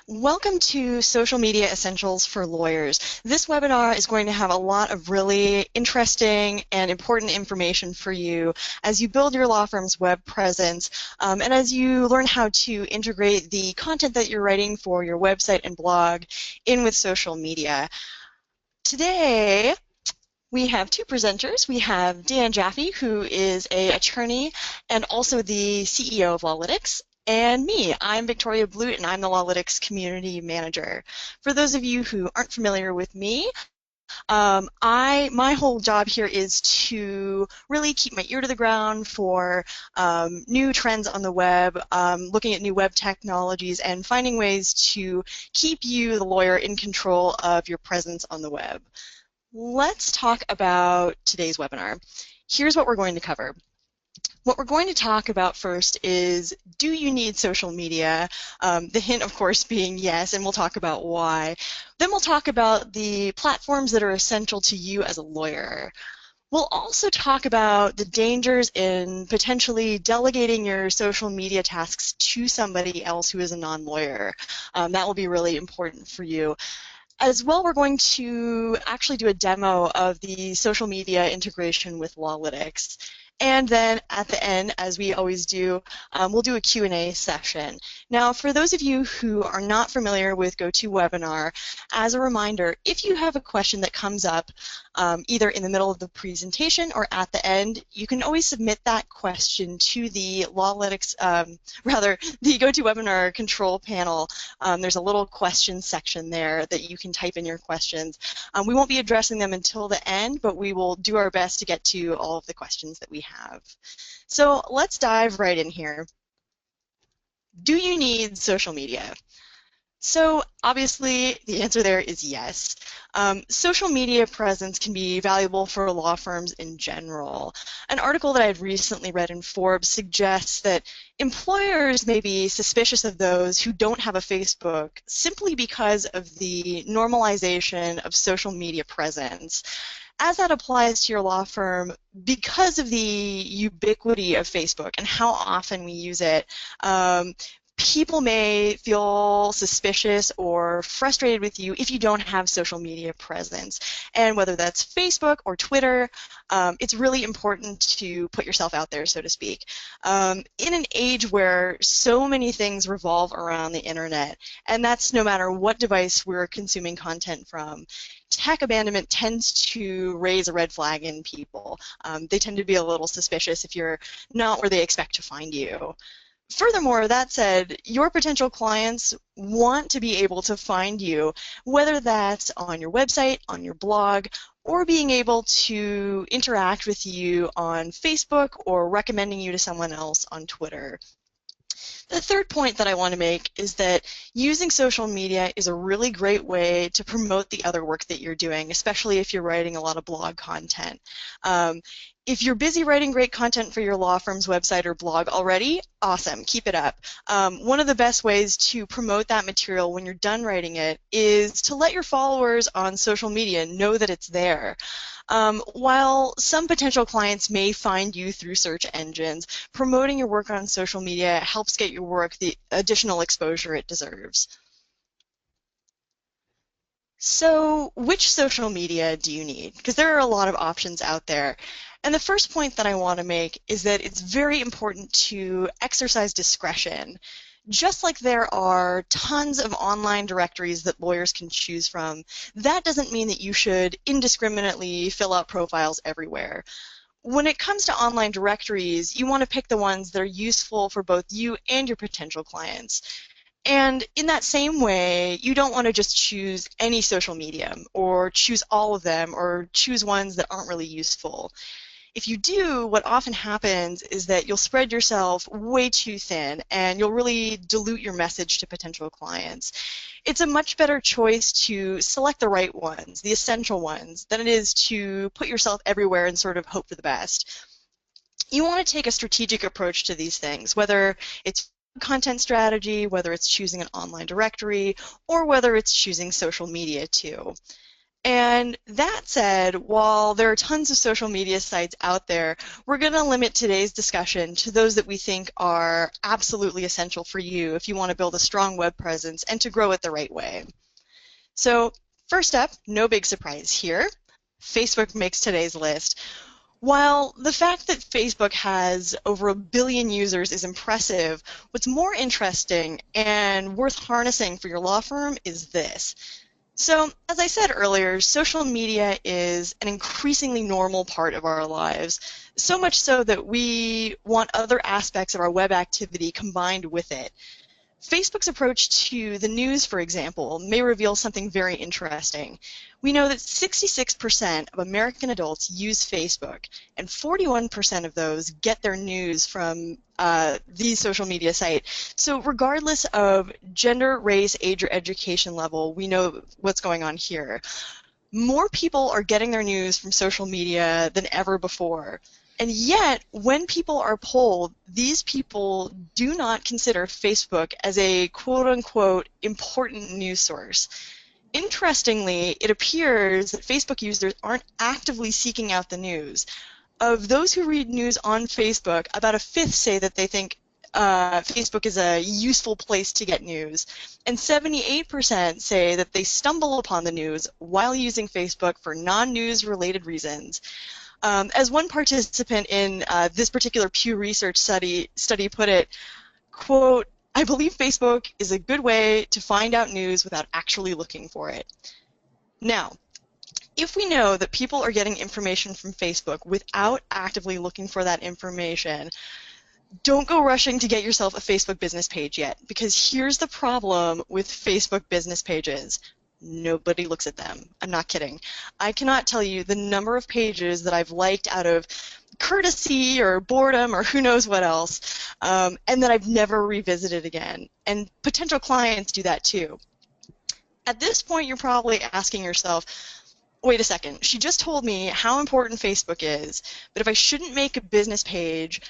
Welcome to Social Media Essentials for Lawyers. This webinar is going to have a lot of really interesting and important information for you as you build your law firm's web presence and as you learn how to integrate the content that you're writing for your website and blog in with social media. Today, we have two presenters. We have Dan Jaffe, who is an attorney and also the CEO of Lawlytics, and me. I'm Victoria Blute, and I'm the Lawlytics Community Manager. For those of you who aren't familiar with me, my whole job here is to really keep my ear to the ground for new trends on the web, looking at new web technologies, and finding ways to keep you, the lawyer, in control of your presence on the web. Let's talk about today's webinar. Here's what we're going to cover. What we're going to talk about first is, do you need social media? The hint, of course, being yes, and we'll talk about why. Then we'll talk about the platforms that are essential to you as a lawyer. We'll also talk about the dangers in potentially delegating your social media tasks to somebody else who is a non-lawyer. That will be really important for you. As well, we're going to actually do a demo of the social media integration with Lawlytics. And then at the end, as we always do, we'll do a Q&A session. Now, for those of you who are not familiar with GoToWebinar, as a reminder, if you have a question that comes up either in the middle of the presentation or at the end, you can always submit that question to the Lawlytics, the GoToWebinar control panel. There's a little question section there that you can type in your questions. We won't be addressing them until the end, but we will do our best to get to all of the questions that we have. So let's dive right in here. Do you need social media? So obviously the answer there is yes. Social media presence can be valuable for law firms in general. An article that I've recently read in Forbes suggests that employers may be suspicious of those who don't have a Facebook simply because of the normalization of social media presence. As that applies to your law firm, because of the ubiquity of Facebook and how often we use it, people may feel suspicious or frustrated with you if you don't have social media presence. And whether that's Facebook or Twitter, it's really important to put yourself out there, so to speak. In an age where so many things revolve around the internet, and that's no matter what device we're consuming content from, tech abandonment tends to raise a red flag in people. They tend to be a little suspicious if you're not where they expect to find you. Furthermore, that said, your potential clients want to be able to find you, whether that's on your website, on your blog, or being able to interact with you on Facebook or recommending you to someone else on Twitter. The third point that I want to make is that using social media is a really great way to promote the other work that you're doing, especially if you're writing a lot of blog content. If you're busy writing great content for your law firm's website or blog already, awesome, keep it up. One of the best ways to promote that material when you're done writing it is to let your followers on social media know that it's there. While some potential clients may find you through search engines, promoting your work on social media helps get your work the additional exposure it deserves. So, which social media do you need? Because there are a lot of options out there. And the first point that I want to make is that it's very important to exercise discretion. Just like there are tons of online directories that lawyers can choose from, that doesn't mean that you should indiscriminately fill out profiles everywhere. When it comes to online directories, you want to pick the ones that are useful for both you and your potential clients. And in that same way, you don't want to just choose any social medium or choose all of them or choose ones that aren't really useful. If you do, what often happens is that you'll spread yourself way too thin and you'll really dilute your message to potential clients. It's a much better choice to select the right ones, the essential ones, than it is to put yourself everywhere and sort of hope for the best. You want to take a strategic approach to these things, whether it's content strategy, whether it's choosing an online directory, or whether it's choosing social media too. And that said, while there are tons of social media sites out there, we're going to limit today's discussion to those that we think are absolutely essential for you if you want to build a strong web presence and to grow it the right way. So first up, no big surprise here, Facebook makes today's list. While the fact that Facebook has over 1 billion users is impressive, what's more interesting and worth harnessing for your law firm is this. So, as I said earlier, social media is an increasingly normal part of our lives, so much so that we want other aspects of our web activity combined with it. Facebook's approach to the news, for example, may reveal something very interesting. We know that 66% of American adults use Facebook, and 41% of those get their news from these social media sites. So regardless of gender, race, age, or education level, we know what's going on here. More people are getting their news from social media than ever before. And yet, when people are polled, these people do not consider Facebook as a quote-unquote important news source. Interestingly, it appears that Facebook users aren't actively seeking out the news. Of those who read news on Facebook, about a fifth say that they think Facebook is a useful place to get news, and 78% say that they stumble upon the news while using Facebook for non-news related reasons. As one participant in this particular Pew Research study put it, quote, "I believe Facebook is a good way to find out news without actually looking for it." Now, if we know that people are getting information from Facebook without actively looking for that information, don't go rushing to get yourself a Facebook business page yet, because here's the problem with Facebook business pages. Nobody looks at them. I'm not kidding. I cannot tell you the number of pages that I've liked out of courtesy or boredom or who knows what else, and that I've never revisited again. And potential clients do that too. At this point, you're probably asking yourself, wait a second, she just told me how important Facebook is, but if I shouldn't make a business page,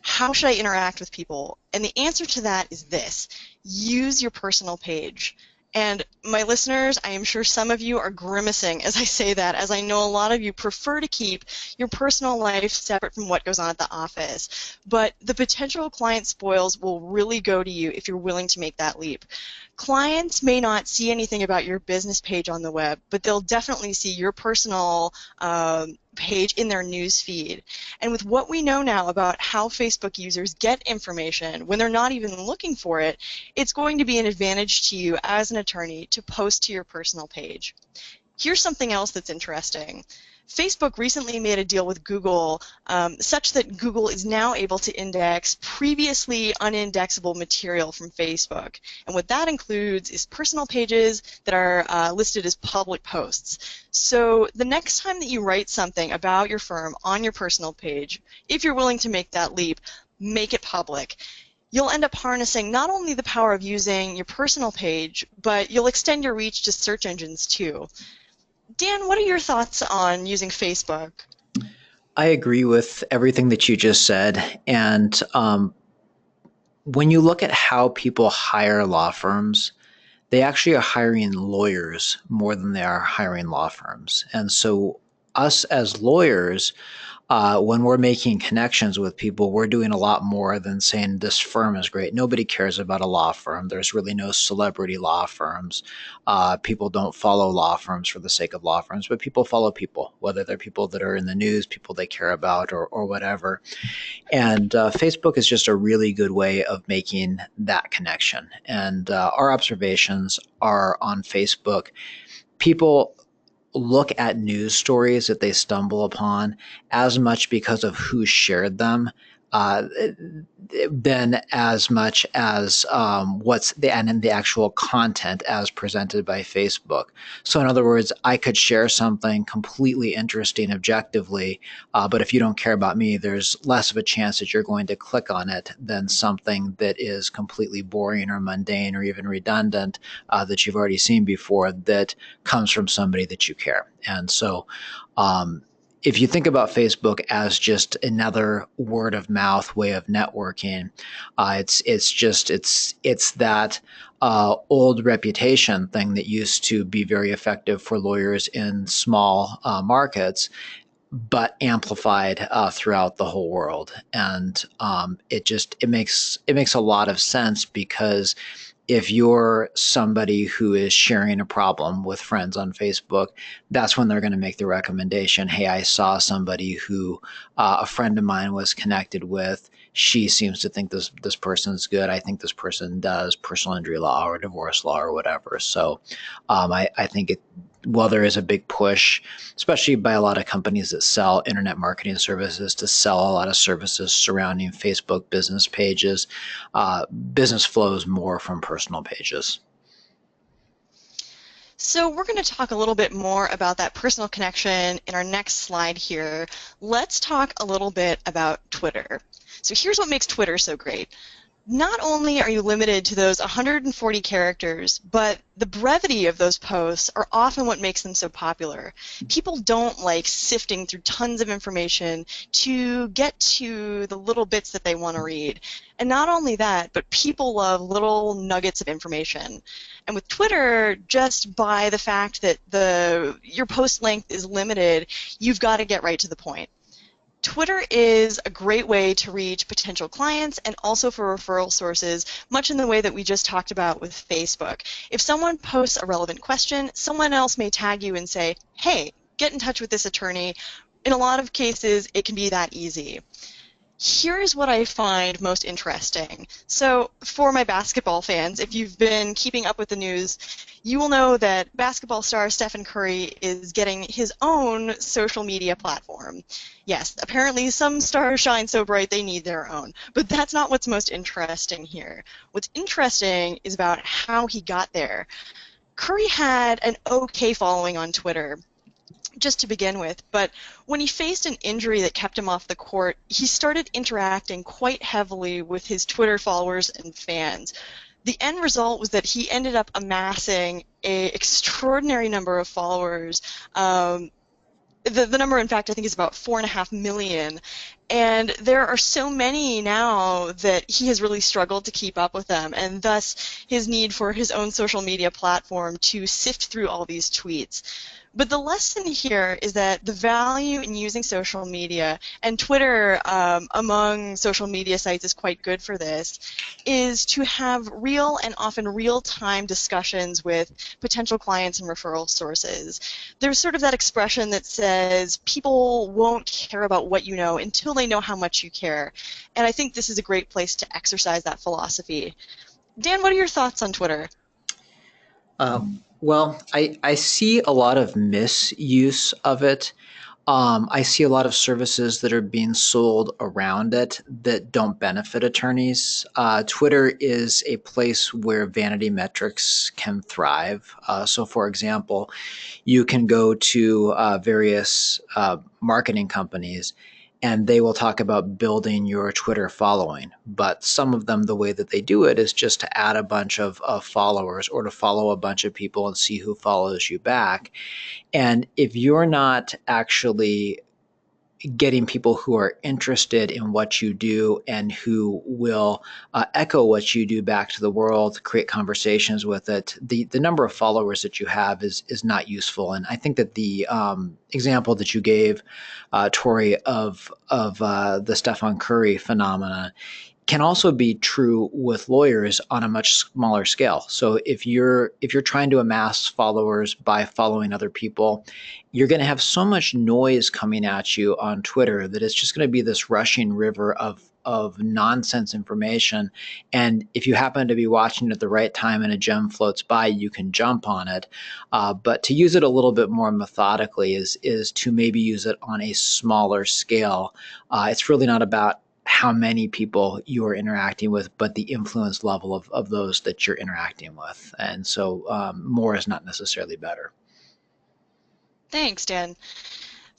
how should I interact with people? And the answer to that is this: use your personal page. And my listeners, I am sure some of you are grimacing as I say that, as I know a lot of you prefer to keep your personal life separate from what goes on at the office. But the potential client spoils will really go to you if you're willing to make that leap. Clients may not see anything about your business page on the web, but they'll definitely see your personal page in their news feed. And with what we know now about how Facebook users get information when they're not even looking for it, it's going to be an advantage to you as an attorney to post to your personal page. Here's something else that's interesting. Facebook recently made a deal with Google such that Google is now able to index previously unindexable material from Facebook. And what that includes is personal pages that are listed as public posts. So the next time that you write something about your firm on your personal page, if you're willing to make that leap, make it public. You'll end up harnessing not only the power of using your personal page, but you'll extend your reach to search engines too. Dan, what are your thoughts on using Facebook? I agree with everything that you just said. And when you look at how people hire law firms, they actually are hiring lawyers more than they are hiring law firms. And so, us as lawyers, when we're making connections with people, we're doing a lot more than saying this firm is great. Nobody cares about a law firm. There's really no celebrity law firms. People don't follow law firms for the sake of law firms, but people follow people, whether they're people that are in the news, people they care about, or whatever. And Facebook is just a really good way of making that connection. And our observations are on Facebook. People look at news stories that they stumble upon as much because of who shared them uh, than as much as what's the and in the actual content as presented by Facebook. So in other words, I could share something completely interesting objectively, but if you don't care about me, there's less of a chance that you're going to click on it than something that is completely boring or mundane or even redundant that you've already seen before that comes from somebody that you care. And so if you think about Facebook as just another word of mouth way of networking, it's that old reputation thing that used to be very effective for lawyers in small markets, but amplified throughout the whole world. And it makes a lot of sense, because if you're somebody who is sharing a problem with friends on Facebook, that's when they're going to make the recommendation. Hey, I saw somebody who a friend of mine was connected with. She seems to think this person's good. I think this person does personal injury law or divorce law or whatever. So I think while there is a big push, especially by a lot of companies that sell internet marketing services, to sell a lot of services surrounding Facebook business pages, business flows more from personal pages. So we're going to talk a little bit more about that personal connection in our next slide here. Let's talk a little bit about Twitter. So here's what makes Twitter so great. Not only are you limited to those 140 characters, but the brevity of those posts are often what makes them so popular. People don't like sifting through tons of information to get to the little bits that they want to read. And not only that, but people love little nuggets of information. And with Twitter, just by the fact that your post length is limited, you've got to get right to the point. Twitter is a great way to reach potential clients and also for referral sources, much in the way that we just talked about with Facebook. If someone posts a relevant question, someone else may tag you and say, hey, get in touch with this attorney. In a lot of cases, it can be that easy. Here's what I find most interesting. So for my basketball fans, if you've been keeping up with the news, you will know that basketball star Stephen Curry is getting his own social media platform. Yes, apparently some stars shine so bright they need their own, but that's not what's most interesting here. What's interesting is about how he got there. Curry had an okay following on Twitter, just to begin with, but when he faced an injury that kept him off the court, he started interacting quite heavily with his Twitter followers and fans. The end result was that he ended up amassing an extraordinary number of followers. The number, in fact, I think is about 4.5 million. And there are so many now that he has really struggled to keep up with them, and thus his need for his own social media platform to sift through all these tweets. But the lesson here is that the value in using social media, and Twitter among social media sites is quite good for this, is to have real and often real-time discussions with potential clients and referral sources. There's sort of that expression that says people won't care about what you know until they know how much you care. And I think this is a great place to exercise that philosophy. Dan, what are your thoughts on Twitter? Well, I see a lot of misuse of it. I see a lot of services that are being sold around it that don't benefit attorneys. Twitter is a place where vanity metrics can thrive. So, for example, you can go to various marketing companies, and they will talk about building your Twitter following. But some of them, the way that they do it is just to add a bunch of followers, or to follow a bunch of people and see who follows you back. And if you're not actually getting people who are interested in what you do and who will echo what you do back to the world, create conversations with it, the number of followers that you have is not useful. And I think that the example that you gave, Tori, of the Stephen Curry phenomena can also be true with lawyers on a much smaller scale. So if you're trying to amass followers by following other people, you're going to have so much noise coming at you on Twitter that it's just going to be this rushing river of nonsense information. And if you happen to be watching at the right time and a gem floats by, you can jump on it. But to use it a little bit more methodically is to maybe use it on a smaller scale. It's really not about how many people you're interacting with, but the influence level of those that you're interacting with. And so more is not necessarily better. Thanks, Dan.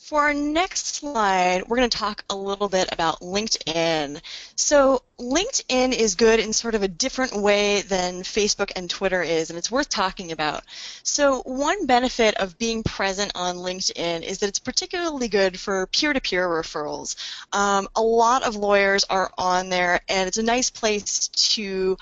For our next slide, we're going to talk a little bit about LinkedIn. So LinkedIn is good in sort of a different way than Facebook and Twitter is, and it's worth talking about. So one benefit of being present on LinkedIn is that it's particularly good for peer-to-peer referrals. A lot of lawyers are on there, and it's a nice place to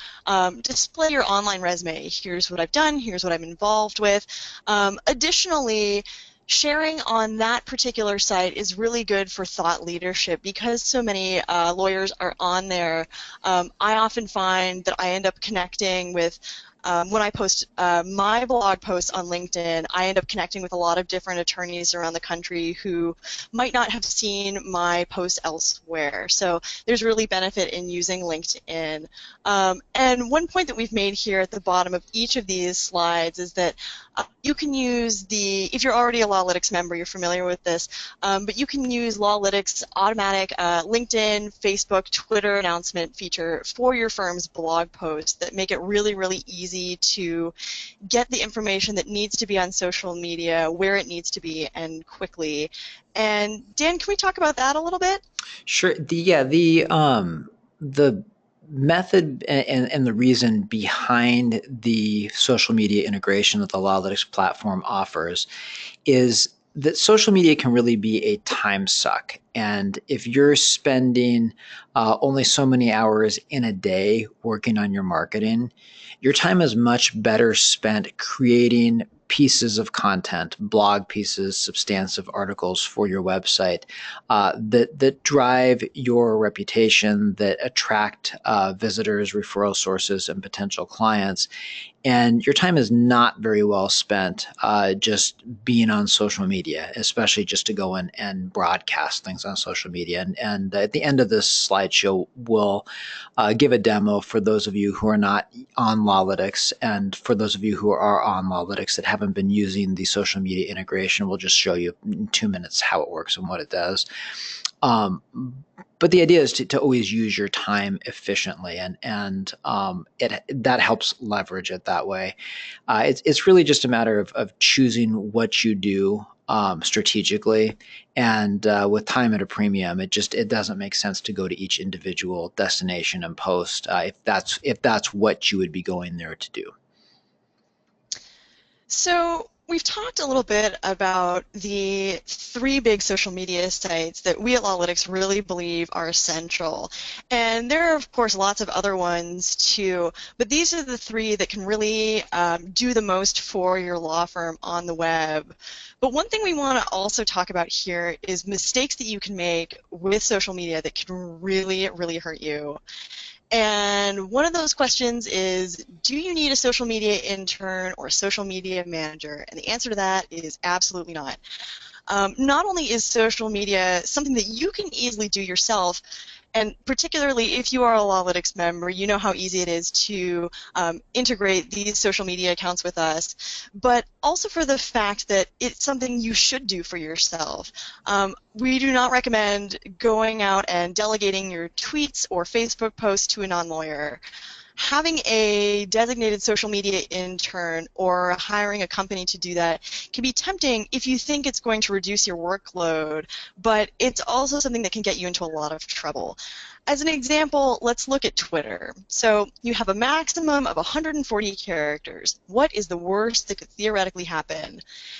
display your online resume. Here's what I've done, here's what I'm involved with. Additionally, sharing on that particular site is really good for thought leadership because so many lawyers are on there. I often find that I end up connecting with when I post my blog posts on LinkedIn, I end up connecting with a lot of different attorneys around the country who might not have seen my posts elsewhere. So there's really benefit in using LinkedIn. And one point that we've made here at the bottom of each of these slides is that you can use if you're already a Lawlytics member, you're familiar with this, but you can use Lawlytics automatic LinkedIn, Facebook, Twitter announcement feature for your firm's blog posts that make it really, really easy to get the information that needs to be on social media, where it needs to be, and quickly. And Dan, can we talk about that a little bit? Sure. The method and the reason behind the social media integration that the Lawlytics platform offers is that social media can really be a time suck. And if you're spending only so many hours in a day working on your marketing, your time is much better spent creating pieces of content, blog pieces, substantive articles for your website that drive your reputation, that attract visitors, referral sources, and potential clients. And your time is not very well spent just being on social media, especially just to go in and broadcast things on social media. And at the end of this slideshow, we'll give a demo for those of you who are not on Lawlytics, and for those of you who are on Lawlytics that haven't been using the social media integration, we'll just show you in 2 minutes how it works and what it does. But the idea is to always use your time efficiently, and that helps leverage it that way. It's really just a matter of choosing what you do strategically, and with time at a premium, it doesn't make sense to go to each individual destination and post if that's what you would be going there to do. So we've talked a little bit about the 3 big social media sites that we at Lawlytics really believe are essential. And there are, of course, lots of other ones too, but these are the 3 that can really do the most for your law firm on the web. But one thing we want to also talk about here is mistakes that you can make with social media that can really, really hurt you. And one of those questions is, do you need a social media intern or a social media manager? And the answer to that is absolutely not. Not only is social media something that you can easily do yourself, and particularly if you are a Lawlytics member, you know how easy it is to integrate these social media accounts with us, but also for the fact that it's something you should do for yourself. We do not recommend going out and delegating your tweets or Facebook posts to a non-lawyer. Having a designated social media intern or hiring a company to do that can be tempting if you think it's going to reduce your workload, but it's also something that can get you into a lot of trouble. As an example, let's look at Twitter. So you have a maximum of 140 characters. What is the worst that could theoretically happen?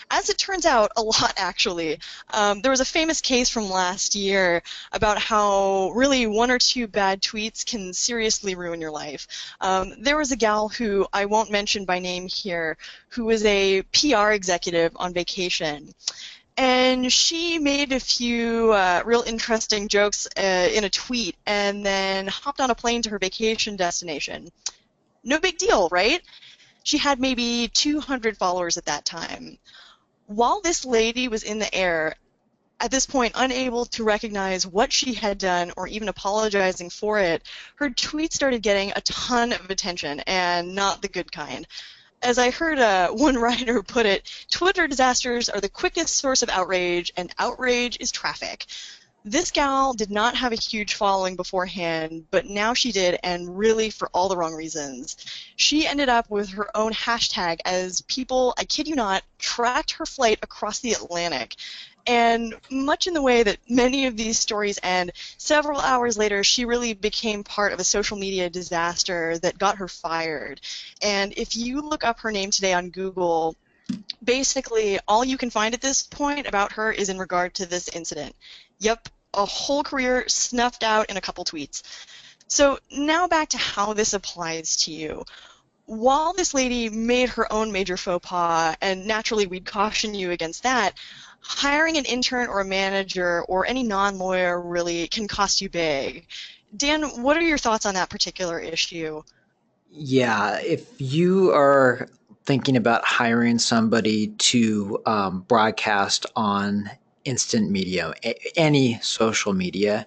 As it turns out, a lot actually. There was a famous case from last year about how really 1 or 2 bad tweets can seriously ruin your life. There was a gal who I won't mention by name here who was a PR executive on vacation. And she made a few real interesting jokes in a tweet and then hopped on a plane to her vacation destination. No big deal, right? She had maybe 200 followers at that time. While this lady was in the air, at this point unable to recognize what she had done or even apologizing for it, her tweet started getting a ton of attention, and not the good kind. As I heard one writer put it, Twitter disasters are the quickest source of outrage, and outrage is traffic. This gal did not have a huge following beforehand, but now she did, and really for all the wrong reasons. She ended up with her own hashtag as people, I kid you not, tracked her flight across the Atlantic. And much in the way that many of these stories end, several hours later, she really became part of a social media disaster that got her fired. And if you look up her name today on Google, basically all you can find at this point about her is in regard to this incident. Yep, a whole career snuffed out in a couple tweets. So now back to how this applies to you. While this lady made her own major faux pas, and naturally we'd caution you against that, hiring an intern or a manager or any non-lawyer really can cost you big. Dan, what are your thoughts on that particular issue? Yeah, if you are thinking about hiring somebody to broadcast on instant media, any social media,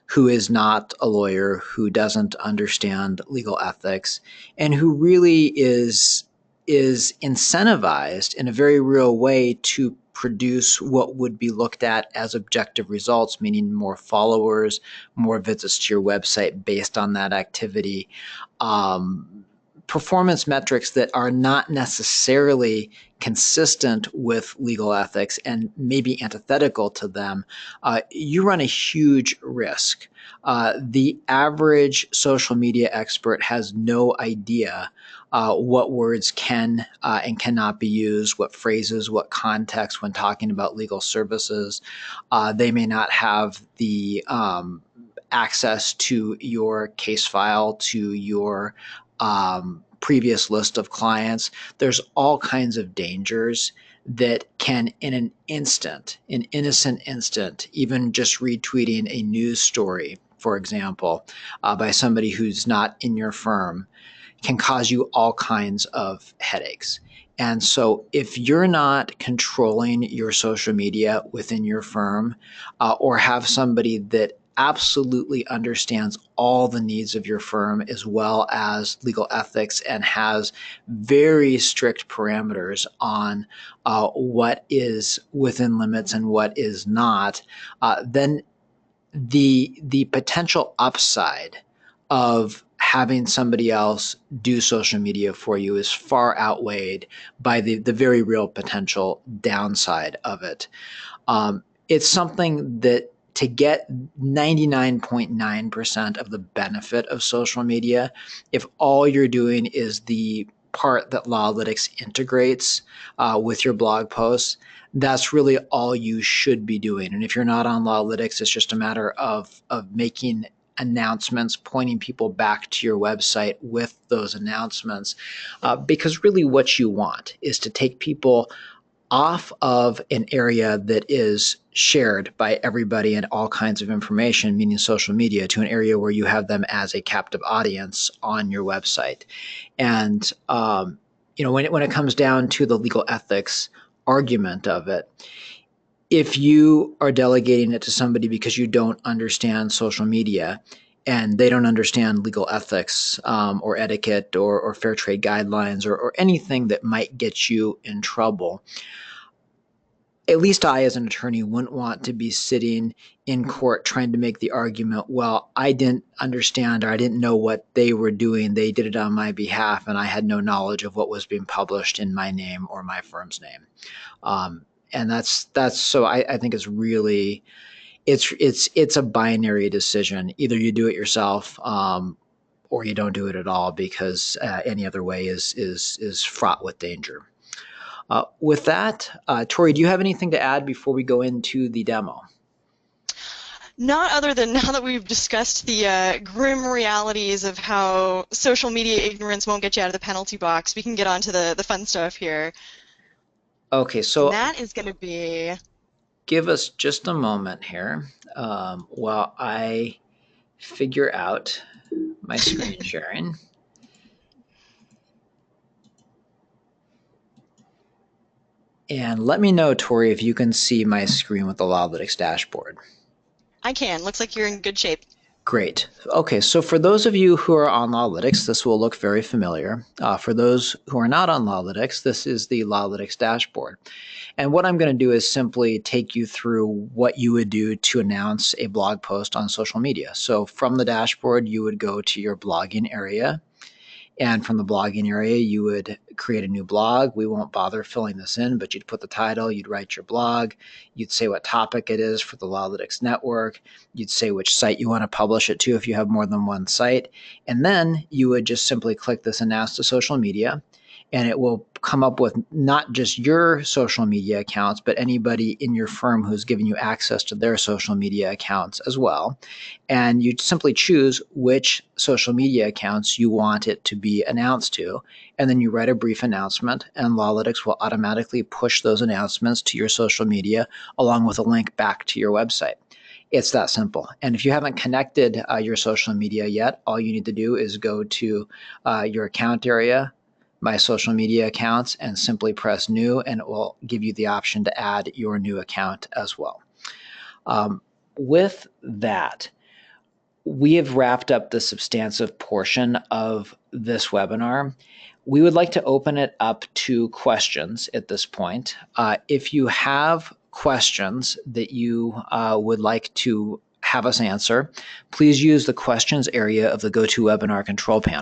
who is not a lawyer, who doesn't understand legal ethics, and who really is incentivized in a very real way to produce what would be looked at as objective results, meaning more followers, more visits to your website based on that activity, performance metrics that are not necessarily consistent with legal ethics and maybe antithetical to them, you run a huge risk. The average social media expert has no idea what words can and cannot be used, what phrases, what context when talking about legal services. They may not have the access to your case file, to your previous list of clients. There's all kinds of dangers that can, in an instant, an innocent instant, even just retweeting a news story, for example, by somebody who's not in your firm, can cause you all kinds of headaches. And so, if you're not controlling your social media within your firm, or have somebody that absolutely understands all the needs of your firm as well as legal ethics and has very strict parameters on what is within limits and what is not, then the potential upside of having somebody else do social media for you is far outweighed by the very real potential downside of it. It's something that, to get 99.9% of the benefit of social media, if all you're doing is the part that Lawlytics integrates with your blog posts, that's really all you should be doing. And if you're not on Lawlytics, it's just a matter of making announcements, pointing people back to your website with those announcements. Because really what you want is to take people off of an area that is shared by everybody and all kinds of information, meaning social media, to an area where you have them as a captive audience on your website. And when it comes down to the legal ethics argument of it, if you are delegating it to somebody because you don't understand social media and they don't understand legal ethics or etiquette or fair trade guidelines or anything that might get you in trouble, at least I, as an attorney, wouldn't want to be sitting in court trying to make the argument, well, I didn't understand or I didn't know what they were doing. They did it on my behalf, and I had no knowledge of what was being published in my name or my firm's name. And that's so I think it's really it's a binary decision. Either you do it yourself, or you don't do it at all, because any other way is fraught with danger. With that, Tori, do you have anything to add before we go into the demo? Not other than, now that we've discussed the grim realities of how social media ignorance won't get you out of the penalty box, we can get on to the fun stuff here. Okay, And so that is going to be... give us just a moment here while I figure out my screen sharing. And let me know, Tori, if you can see my screen with the Lawlytics dashboard. I can. Looks like you're in good shape. Great. Okay, so for those of you who are on Lawlytics, this will look very familiar. For those who are not on Lawlytics, this is the Lawlytics dashboard. And what I'm going to do is simply take you through what you would do to announce a blog post on social media. So from the dashboard, you would go to your blogging area, And from the blogging area, you would create a new blog. We won't bother filling this in, but you'd put the title, you'd write your blog, you'd say what topic it is for the Lawlytics network, you'd say which site you want to publish it to if you have more than one site, and then you would just simply click this Announce to Social Media, and it will come up with not just your social media accounts, but anybody in your firm who's given you access to their social media accounts as well. And you simply choose which social media accounts you want it to be announced to. And then you write a brief announcement, and Lawlytics will automatically push those announcements to your social media along with a link back to your website. It's that simple. And if you haven't connected your social media yet, all you need to do is go to your account area, My Social Media Accounts, and simply press New, and it will give you the option to add your new account as well. With that, we have wrapped up the substantive portion of this webinar. We would like to open it up to questions at this point. If you have questions that you would like to have us answer, please use the questions area of the GoToWebinar control panel.